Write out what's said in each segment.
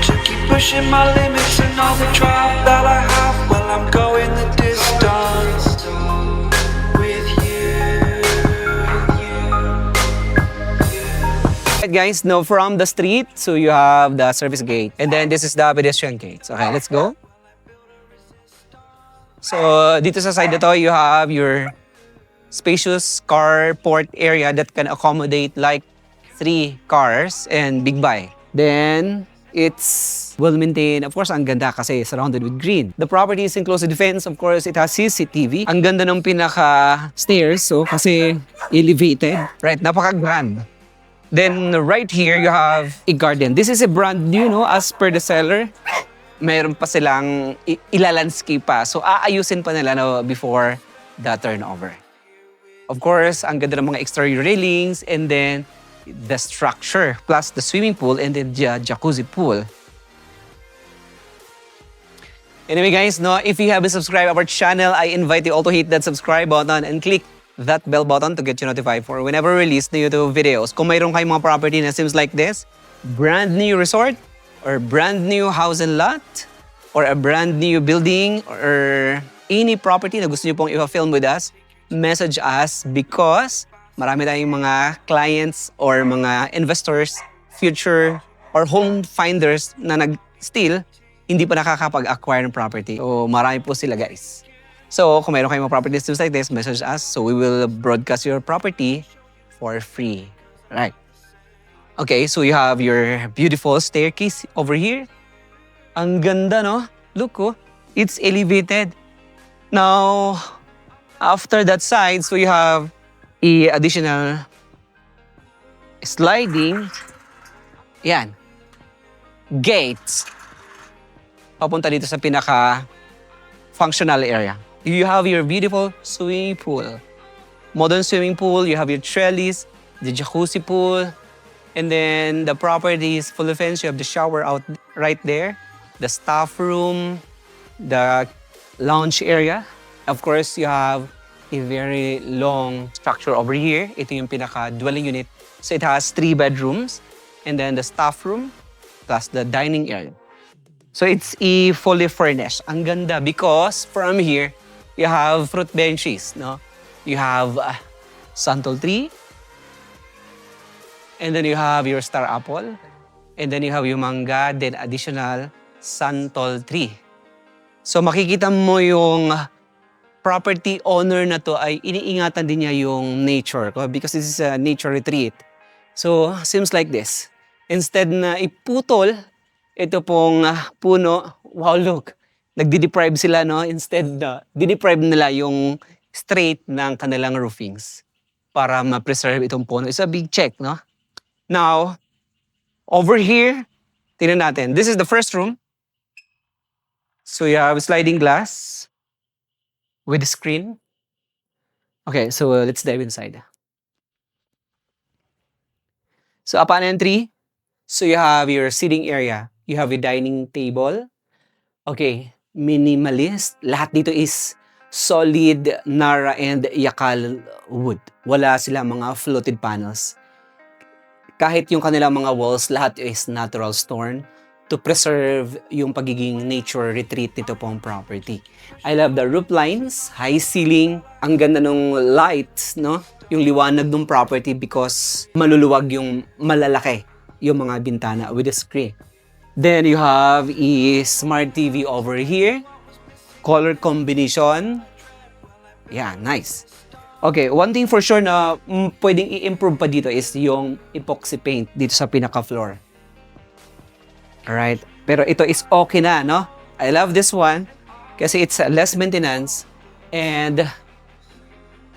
to keep pushing my limits and all the drive that I have. Well, I'm going the distance with you. Right, guys, now from the street, so you have the service gate. And then this is the pedestrian gate. Okay, let's go. So, dito sa side na to, you have your spacious carport area that can accommodate like 3 cars and big bike. Then, it's well maintained. Of course, ang ganda kasi surrounded with green. The property is in close defense. Of course, it has CCTV. Ang ganda ng pinaka stairs, so kasi elevated. Right, napaka-grand. Then, right here, you have a garden. This is a brand new, no, as per the seller. Mayroon pa silang ilalandscape pa. So, aayusin pa nila no, before the turnover. Of course, ang ganda ng mga exterior railings and then the structure plus the swimming pool and then the jacuzzi pool. Anyway guys, no, if you haven't subscribed our channel, I invite you all to hit that subscribe button and click that bell button to get you notified for whenever we release new YouTube videos. Kung mayroon kayong mga property na seems like this, brand new resort, or brand new house and lot, or a brand new building, or any property na gusto nyo pong i-film with us, message us because marami tayong mga clients or mga investors, future, or home finders na still hindi pa nakakapag-acquire ng property. So marami po sila guys. So kung mayroon kayong mga properties like this, message us so we will broadcast your property for free. Right. Okay, so you have your beautiful staircase over here. Ang ganda, no? Look, oh, it's elevated. Now, after that side, so you have a additional sliding. Yan. Gates. Papunta dito sa pinaka functional area. You have your beautiful swimming pool. Modern swimming pool, you have your trellis, the jacuzzi pool, and then the property is fully fenced. You have the shower out right there, the staff room, the lounge area. Of course, you have a very long structure over here. Ito yung pinaka-dwelling unit. So it has 3 bedrooms, and then the staff room, plus the dining area. So it's a fully furnished. Ang ganda because from here, you have fruit benches, no? You have santol tree, and then you have your star apple. And then you have yung mangga, then additional santol tree. So makikita mo yung property owner na to ay iniingatan din niya yung nature. Because this is a nature retreat. So seems like this. Instead na iputol, ito pong puno, wow look, nagdi-deprive sila, no? Instead na di-deprive nila yung straight ng kanilang roofings para ma-preserve itong puno. It's a big check, no? Now, over here, tingnan natin. This is the first room. So you have sliding glass with a screen. Okay, so let's dive inside. So upon entry, so you have your sitting area. You have a dining table. Okay, minimalist. Lahat dito is solid Nara and Yakal wood. Wala sila mga fluted panels. Kahit yung kanilang mga walls, lahat is natural stone to preserve yung pagiging nature retreat nito pong property. I love the roof lines, high ceiling, ang ganda ng lights, no? Yung liwanag ng property because maluluwag yung malalaki yung mga bintana with a screen. Then you have a smart TV over here, color combination. Yeah, nice. Okay, one thing for sure na pwedeng i-improve pa dito is yung epoxy paint dito sa pinaka-floor. Alright, pero ito is okay na, no? I love this one kasi it's less maintenance and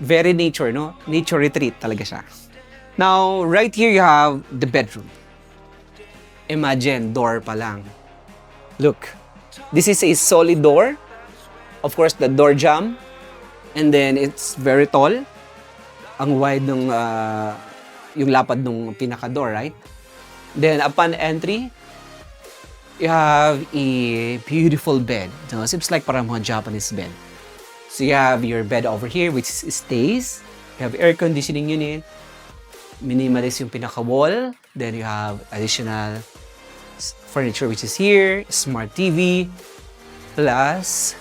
very nature, no? Nature retreat talaga siya. Now, right here you have the bedroom. Imagine, door pa lang. Look, this is a solid door. Of course, the door jamb. And then it's very tall. Ang wide ng yung lapad ng pinaka-door, right? Then upon entry, you have a beautiful bed. No, seems like parang mga Japanese bed. So you have your bed over here which stays. You have air conditioning unit. Minimalist yung pinaka-wall. Then you have additional furniture which is here, smart TV, plus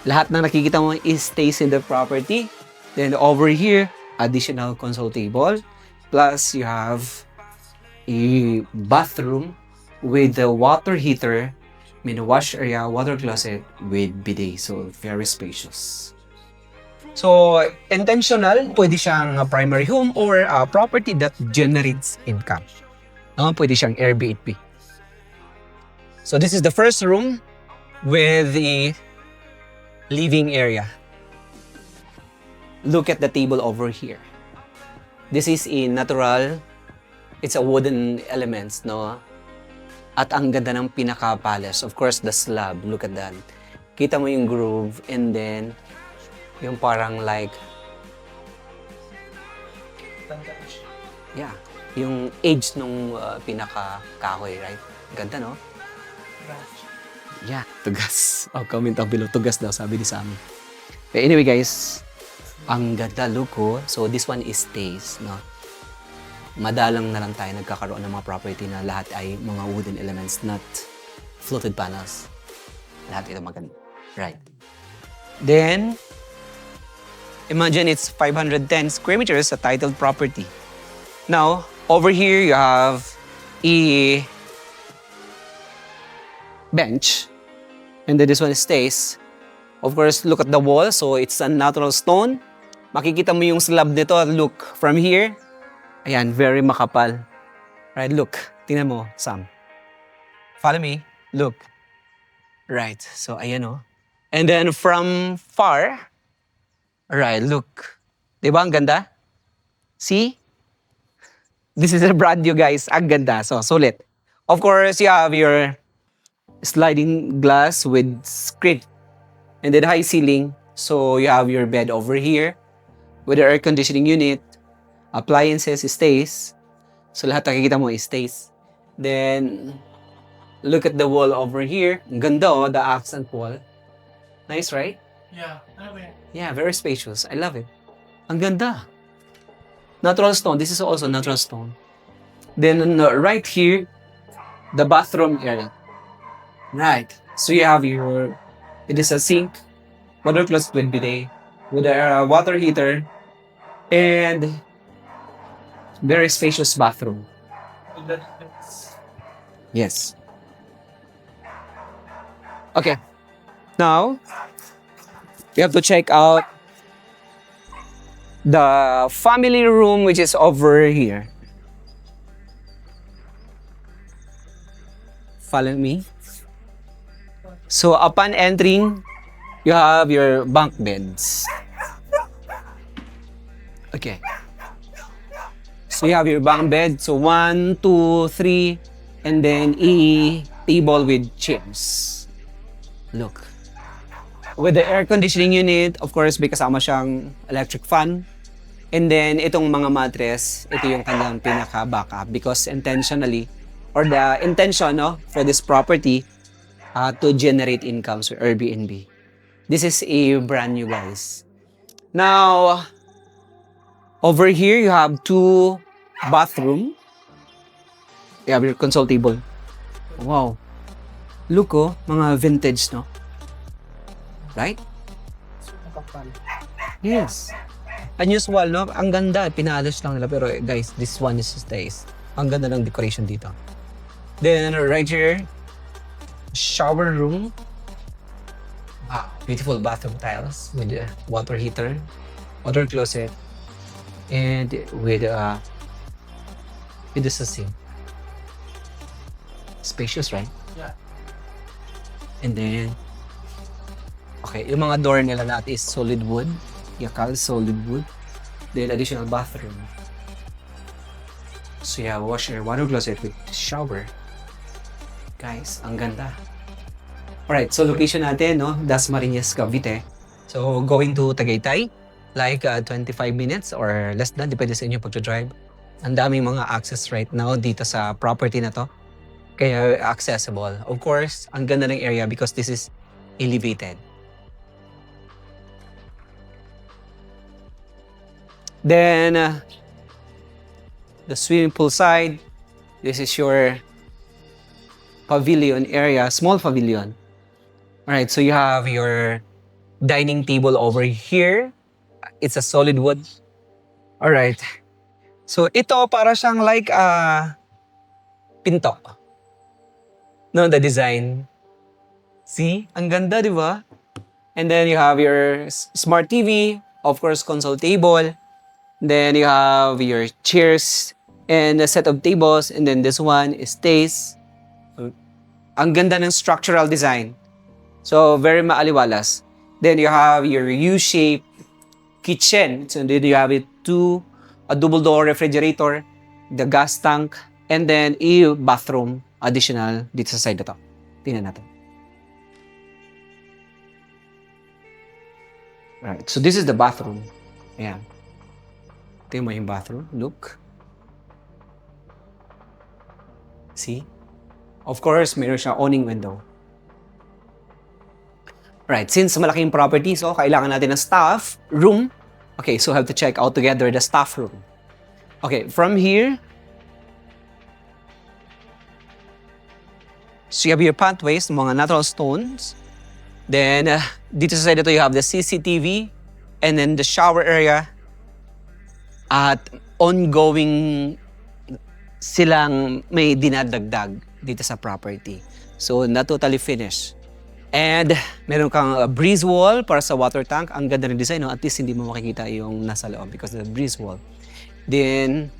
lahat ng nakikita mo is stays in the property. Then over here, additional console table, plus you have a bathroom with the water heater, wash area, water closet with bidet. So very spacious. So intentional, pwede siyang primary home or a property that generates income. Pwede siyang Airbnb. So this is the first room with the living area. Look at the table over here. This is a natural, it's a wooden elements, no? At ang ganda ng pinaka-palace. Of course, the slab, look at that. Kita mo yung groove and then yung parang like, yeah, yung edge nung pinaka-kahoy, right? Ganda, no? Yeah, tugas. Oh, comment down below. Tugas daw, sabi ni Sammy. But anyway, guys, ang ganda look ko. So, this one is stays, no? Madalang na lang tayo nagkakaroon ng mga property na lahat ay mga wooden elements, not fluted panels. Lahat ito maganda. Right. Then, imagine it's 510 square meters, a titled property. Now, over here you have a bench. And then this one stays. Of course, look at the wall. So, it's a natural stone. Makikita mo yung slab nito. Look, from here. Ayan, very makapal. Right, look. Tingnan mo, Sam. Follow me. Look. Right. So, ayan o. And then from far, right, look. Diba ang ganda? See? This is a brand new, guys. Ang ganda. So, sulit. Of course, you have your sliding glass with screen. And then high ceiling. So, you have your bed over here with the air conditioning unit. Appliances stays. So, lahat nakikita mo is stays. Then, look at the wall over here. Ang ganda oh, the accent wall. Nice, right? Yeah, I mean, Yeah, very spacious. I love it. Ang ganda. Natural stone. This is also natural stone. Then, right here, the bathroom area. Right. So, you have your, it is a sink, water closet with bidet, with a water heater, and very spacious bathroom. that's Yes. Okay. Now, you have to check out the family room, which is over here. Follow me. So, upon entering, you have your bunk beds. Okay. So, you have your bunk bed. So, 1, 2, 3, and then a table with chairs. Look. With the air conditioning unit, of course, may kasama siyang electric fan. And then, itong mga mattress, ito yung kanyang pinaka-backup because intentionally, or the intention no, for this property to generate income so Airbnb. This is a brand new, guys. Now, over here, you have 2 bathroom. You have your console table. Wow. Look oh, mga vintage, no? Right? makapal. Yes. Unusual, no? Ang ganda. Pinalos lang nila. Pero guys, this one is stays. Ang ganda ng decoration dito. Then right here, shower room. Wow, beautiful bathroom tiles with a water heater, water closet, and with the sink. Spacious, right? Yeah. And then, okay, yung mga door nila lahat is solid wood. Yakal, solid wood. Then additional bathroom. So you have washer, water closet with shower. Guys, ang ganda. Alright, so location natin, no? Dasmariñas, Cavite. So going to Tagaytay, like 25 minutes or less than, depende sa inyo pag-drive. Ang daming mga access right now dito sa property na to. Kaya accessible. Of course, ang ganda ng area because this is elevated. Then, the swimming pool side, this is your pavilion area, small pavilion. Alright, so you have your dining table over here. It's a solid wood. Alright. So ito para siyang like pinto. No, the design. See? Ang ganda, di ba? And then you have your smart TV, of course, console table. Then you have your chairs and a set of tables. And then this one is stays. Ang ganda ng structural design. So, very maaliwalas. Then you have your U-shaped kitchen. So, then you have a double door refrigerator, the gas tank, and then a bathroom additional dito sa side na to. Tingnan natin. Right. So, this is the bathroom. Ayan. Tingnan mo yung bathroom. Look. See? Of course, mayroon siyang awning window. Right, since malaking property, so kailangan natin ng staff room. Okay, so have to check out together the staff room. Okay, from here, so you have your pathways, mga natural stones. Then, dito sa side ito, you have the CCTV and then the shower area. At ongoing silang may dinadagdag dito sa property. So, not totally finished. And meron kang breeze wall para sa water tank. Ang ganda ng design, no? At least hindi mo makikita yung nasa loob because of the breeze wall. Then,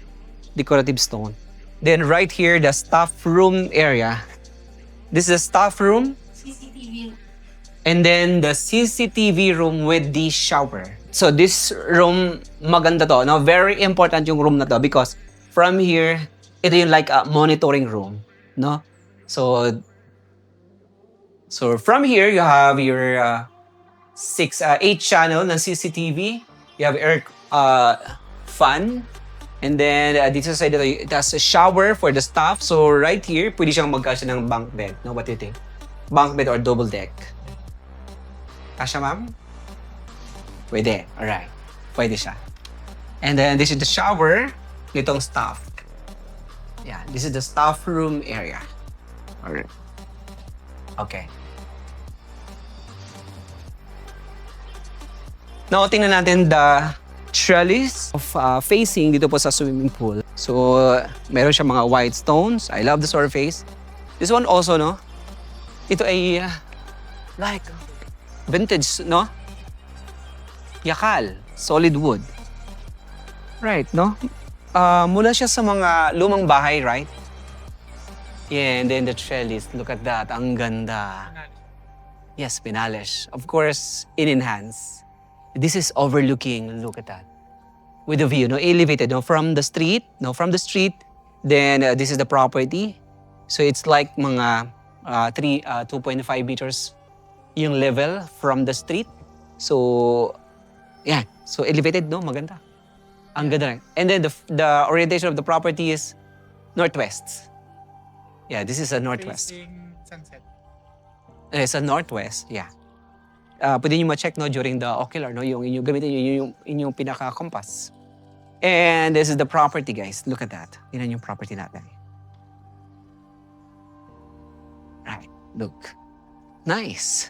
decorative stone. Then right here, the staff room area. This is the staff room. CCTV. And then the CCTV room with the shower. So this room, maganda to. No? Very important yung room na to because from here, ito yung like a monitoring room. No? So from here, you have your 8 channel ng CCTV. You have air fan. And then dito sa side ito, it has a shower for the staff. So right here, pwede siyang magkasya ng bunk bed. No, what do you think? Bunk bed or double deck? Kasya, ma'am? Pwede. Alright. Pwede siya. And then this is the shower nitong staff. Yeah, this is the staff room area. Alright. Okay. Now, tingnan natin the trellis of facing dito po sa swimming pool. So, meron siya mga white stones. I love the surface. This one also, no? Ito ay like vintage, no? Yakal. Solid wood. Right, no? Mula siya sa mga lumang bahay, right? Yeah, and then the trellis. Look at that. Ang ganda. Yes, pinalish. Of course, in-enhance. This is overlooking. Look at that. With the view, no? Elevated, no? From the street, no? From the street. Then, this is the property. So, it's like mga 2.5 meters yung level from the street. So, yeah. So, elevated, no? Maganda. Ang ganda rin. And then, the orientation of the property is northwest. Yeah, this is a northwest. Facing sunset. It's a northwest, yeah. Pwede nyo ma-check, no, during the ocular, no, yung inyong gamitin yung inyong pinaka-compass. And this is the property, guys. Look at that. Tingnan yung property natin. Right, look. Nice.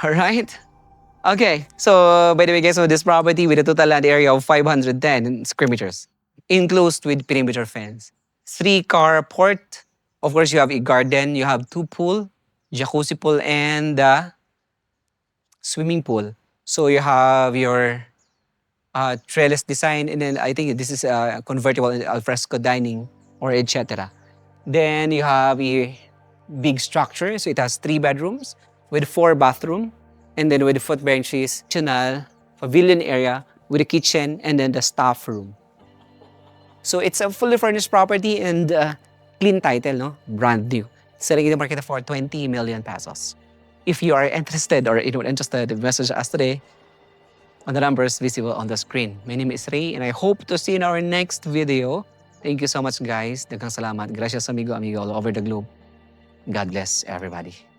All right. Okay, so by the way, guys, so this property with a total land area of 510 square meters, enclosed with perimeter fence, 3-car port. Of course, you have a garden, you have 2 pool, jacuzzi pool, and swimming pool. So you have your trellis design, and then I think this is convertible in alfresco dining or etc. Then you have a big structure, so it has 3 bedrooms with 4 bathrooms, and then with the foot benches, additional pavilion area with a kitchen, and then the staff room. So it's a fully furnished property and clean title, no? Brand new. Selling in the market for 20 million pesos. If you are interested or anyone interested, message us today on the numbers visible on the screen. My name is Ray and I hope to see you in our next video. Thank you so much, guys. Daghang salamat. Gracias, amigo all over the globe. God bless everybody.